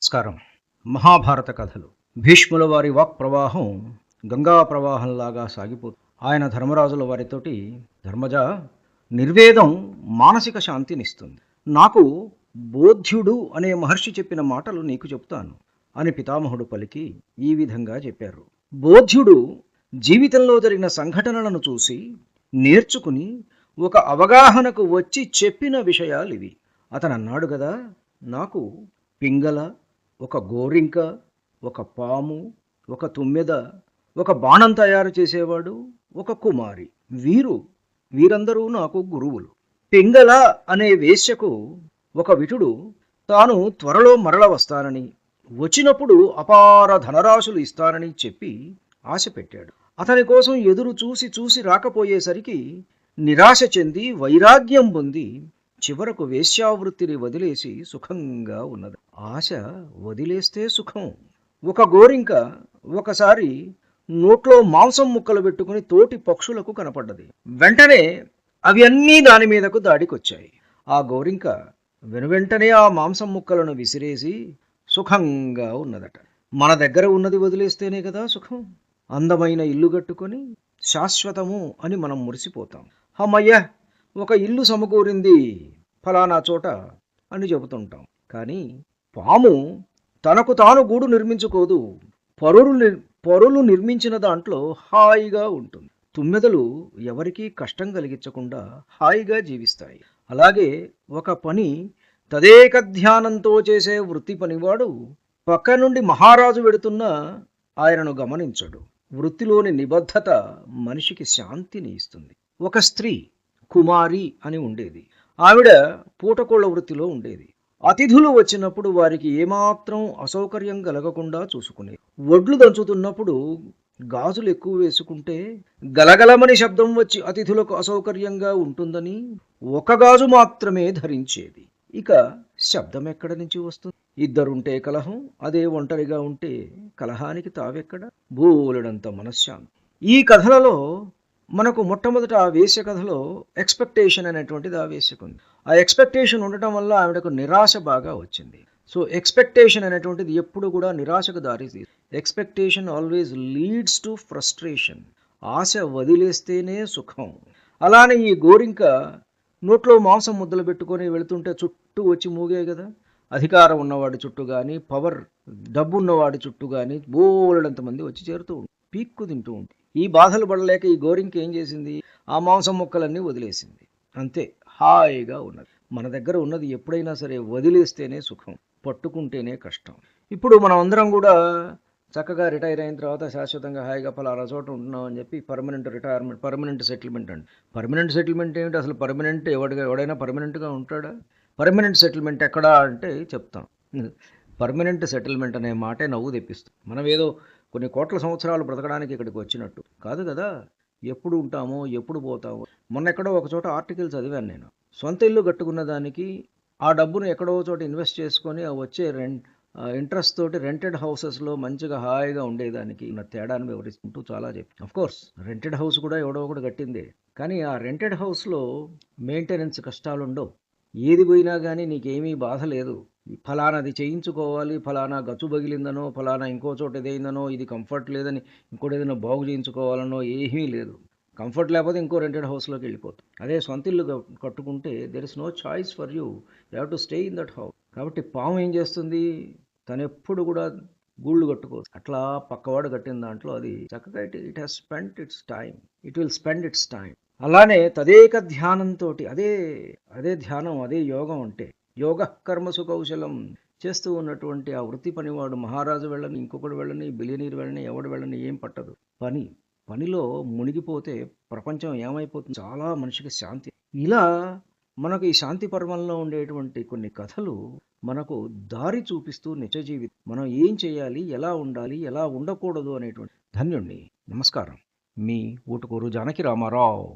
నమస్కారం. మహాభారత కథలు. భీష్ముల వారి వాక్ ప్రవాహం గంగా ప్రవాహంలాగా సాగిపోతుంది. ఆయన ధర్మరాజుల వారితోటి, ధర్మజ, నిర్వేదం మానసిక శాంతినిస్తుంది. నాకు బోధ్యుడు అనే మహర్షి చెప్పిన మాటలు నీకు చెప్తాను అని పితామహుడు పలికి ఈ విధంగా చెప్పారు. బోధ్యుడు జీవితంలో జరిగిన సంఘటనలను చూసి నేర్చుకుని ఒక అవగాహనకు వచ్చి చెప్పిన విషయాలు ఇవి. అతను అన్నాడు కదా, నాకు పింగళ, ఒక గోరింక, ఒక పాము, ఒక తుమ్మెద, ఒక బాణం తయారు చేసేవాడు, ఒక కుమారి, వీరందరూ నాకు గురువులు. పింగళ అనే వేశ్యకు ఒక విటుడు తాను త్వరలో మరల వస్తానని, వచ్చినప్పుడు అపార ధనరాశులు ఇస్తానని చెప్పి ఆశ పెట్టాడు. అతని కోసం ఎదురు చూసి చూసి రాకపోయేసరికి నిరాశ చెంది వైరాగ్యం పొంది చివరకు వేశ్యావృత్తిని వదిలేసి సుఖంగా ఉన్నది. ఆశ వదిలేస్తే సుఖం. ఒక గోరింక ఒకసారి నోట్లో మాంసం ముక్కలు పెట్టుకుని తోటి పక్షులకు కనపడ్డది. వెంటనే అవి అన్నీ దాని మీదకు దాడికొచ్చాయి. ఆ గోరింక వెనువెంటనే ఆ మాంసం ముక్కలను విసిరేసి సుఖంగా ఉన్నదట. మన దగ్గర ఉన్నది వదిలేస్తేనే కదా సుఖం. అందమైన ఇల్లు కట్టుకొని శాశ్వతము అని మనం మురిసిపోతాం. అమ్మయ్య, ఒక ఇల్లు సమకూరింది ఫలానా చోట అని చెబుతుంటాం. కానీ పాము తనకు తాను గూడు నిర్మించుకోదు. పరులు నిర్మించిన దాంట్లో హాయిగా ఉంటుంది. తుమ్మెదలు ఎవరికీ కష్టం కలిగించకుండా హాయిగా జీవిస్తాయి. అలాగే ఒక పని తదేక ధ్యానంతో చేసే వృత్తి పనివాడు పక్క నుండి మహారాజు వెడుతున్నా ఆయనను గమనించడు. వృత్తిలోని నిబద్ధత మనిషికి శాంతిని ఇస్తుంది. ఒక స్త్రీ కుమారి అని ఉండేది. ఆవిడ పూటకోళ్ల వృత్తిలో ఉండేది. అతిథులు వచ్చినప్పుడు వారికి ఏమాత్రం అసౌకర్యం కలగకుండా చూసుకునేది. వడ్లు దంచుతున్నప్పుడు గాజులు ఎక్కువ వేసుకుంటే గలగలమని శబ్దం వచ్చి అతిథులకు అసౌకర్యంగా ఉంటుందని ఒక గాజు మాత్రమే ధరించేది. ఇక శబ్దం ఎక్కడి నుంచి వస్తుంది? ఇద్దరుంటే కలహం, అదే ఒంటరిగా ఉంటే కలహానికి తావెక్కడ? బోలెడంత మనశ్శాంతి. ఈ కథలలో మనకు మొట్టమొదట ఆ వేశ్య కథలో ఎక్స్పెక్టేషన్ అనేటువంటిది ఆ వేశ్యకుంది. ఆ ఎక్స్పెక్టేషన్ ఉండటం వల్ల ఆవిడకు నిరాశ బాగా వచ్చింది. సో ఎక్స్పెక్టేషన్ అనేటువంటిది ఎప్పుడు కూడా నిరాశకు దారితీస్తుంది. Expectation always leads to frustration. ఆశ వదిలేస్తేనే సుఖం. అలానే ఈ గోరింక నోట్లో మాంసం ముద్దలు పెట్టుకొని వెళుతుంటే చుట్టూ వచ్చి మూగే కదా. అధికారం ఉన్నవాడి చుట్టూ కానీ, డబ్బు ఉన్నవాడి చుట్టూ కానీ బోలెడంతమంది వచ్చి చేరుతూ ఉంటారు, పీక్కు తింటూ ఉంటారు. ఈ బాధలు పడలేక ఈ గోరింక ఏం చేసింది? ఆ మాంసం ముక్కలన్నీ వదిలేసింది. అంతే, హాయిగా ఉన్నది. మన దగ్గర ఉన్నది ఎప్పుడైనా సరే వదిలేస్తేనే సుఖం, పట్టుకుంటేనే కష్టం. ఇప్పుడు మనం అందరం కూడా చక్కగా రిటైర్ అయిన తర్వాత శాశ్వతంగా హాయిగా ఫలానా చోట ఉంటున్నాం అని చెప్పి పర్మనెంట్ రిటైర్మెంట్, పర్మనెంట్ సెటిల్మెంట్ అండి. పర్మనెంట్ సెటిల్మెంట్ ఏమిటి? అసలు పర్మనెంట్ ఎవడైనా పర్మనెంట్గా ఉంటాడా? పర్మనెంట్ సెటిల్మెంట్ ఎక్కడా అంటే చెప్తాం. పర్మనెంట్ సెటిల్మెంట్ అనే మాటే నవ్వు తెప్పిస్తుంది. మనం ఏదో కొన్ని కోట్ల సంవత్సరాలు బ్రతకడానికి ఇక్కడికి వచ్చినట్టు కాదు కదా. ఎప్పుడు ఉంటామో, ఎప్పుడు పోతామో. మొన్న ఎక్కడో ఒక చోట ఆర్టికల్ చదివాను నేను. సొంత ఇల్లు కట్టుకున్న దానికి ఆ డబ్బును ఎక్కడో చోట ఇన్వెస్ట్ చేసుకొని ఆ వచ్చే ఇంట్రెస్ట్ తోటి రెంటెడ్ హౌసెస్లో మంచిగా హాయిగా ఉండేదానికి ఉన్న తేడాను వివరిస్తుంటూ చాలా చెప్పి. అఫ్కోర్స్ రెంటెడ్ హౌస్ కూడా ఎవడో ఒకటి కట్టిందే. కానీ ఆ రెంటెడ్ హౌస్లో మెయింటెనెన్స్ కష్టాలు ఉండవు. ఏది పోయినా కానీ నీకేమీ బాధ లేదు. ఫలానాది చేయించుకోవాలి, ఫలానా గచ్చు బగిలిందనో, ఫలానా ఇంకో చోట ఏదైందనో, ఇది కంఫర్ట్ లేదని ఇంకోటి ఏదైనా బాగు చేయించుకోవాలనో ఏమీ లేదు. కంఫర్ట్ లేకపోతే ఇంకో రెంటెడ్ హౌస్లోకి వెళ్ళిపోతుంది. అదే సొంత ఇల్లు కట్టుకుంటే there is no choice for you have to stay in that house. కాబట్టి పాము ఏం చేస్తుంది? తను ఎప్పుడు కూడా గూళ్ళు కట్టుకోదు. అట్లా పక్కవాడు కట్టిన దాంట్లో అది చక్కగా it has spent it's time, it will spend it's time. అలానే తదేక ధ్యానంతో, అదే ధ్యానం, అదే యోగం. అంటే యోగ కర్మసు కౌశలం చేస్తూ ఉన్నటువంటి ఆ వృత్తి పనివాడు మహారాజు వెళ్ళని, ఇంకొకటి వెళ్ళని, బిలియనీర్ వెళ్ళని, ఎవడు వెళ్ళని ఏం పట్టదు. పనిలో మునిగిపోతే ప్రపంచం ఏమైపోతుంది? చాలా మనిషికి శాంతి. ఇలా మనకు ఈ శాంతి పర్వంలో ఉండేటువంటి కొన్ని కథలు మనకు దారి చూపిస్తూ నిజ జీవితం మనం ఏం చేయాలి, ఎలా ఉండాలి, ఎలా ఉండకూడదు అనేటువంటి. ధన్యుణ్ణి. నమస్కారం. మీ ఊటుకూరు జానకి రామారావు.